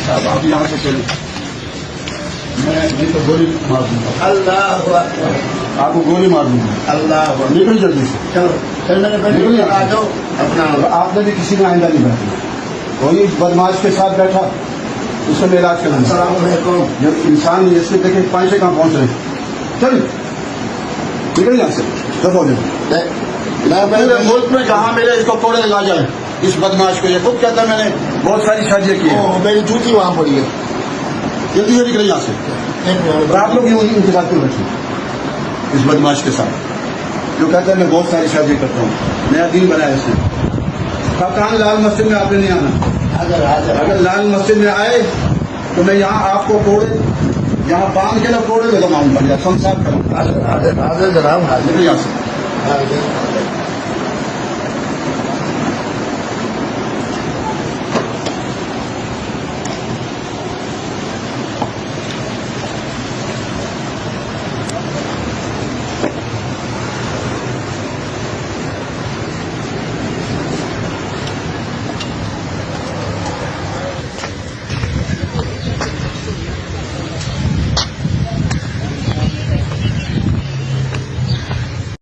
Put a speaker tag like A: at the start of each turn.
A: अब आप यहाँ से चले, मैं नहीं तो गोली मार दूंगा,
B: अल्लाह अकबर,
A: आपको गोली मार दूंगा।
B: अल्लाह अकबर।
A: निकल जल्दी से,
B: चलो चलने के
A: निकल
B: पहले
A: यहाँ
B: आ
A: से।
B: जाओ अपना।
A: और आपने भी किसी में आइंदा नहीं बैठना, कोई बदमाश के साथ बैठा उससे मैं इलाज करूंगा।
B: अस्सलाम वालेकुम।
A: जब इंसान इससे देखे पैसे कहाँ पहुंच रहे हैं, चल निकल यहाँ से, दफा हो जाए।
B: मैं
A: पूरे मुल्क में जहाँ मिले इसको कोड़े लगा जाए, इस बदमाश को। ये खुद कहता है मैंने बहुत सारी शादियाँ की हैं।
B: मेरी जूती वहाँ पड़ी है।
A: जल्दी से निकले यहाँ से। और आप लोग यूँ इनके साथ क्यों बैठे इस बदमाश के साथ, जो कहता है मैं बहुत सारी शादियाँ करता हूँ, नया दिन बनाया इसने। कप्तान लाल मस्जिद में आपने नहीं आना,
B: हाजिर हाजिर।
A: अगर लाल मस्जिद में आए तो मैं यहाँ आपको कोड़े यहाँ बांध के ना कोड़े लगाऊंगा, या संसार करूँगा।
B: हाजिर हाजिर हाजिर जनाब, हाजिर
A: निकल यहाँ से।
B: हाजिर।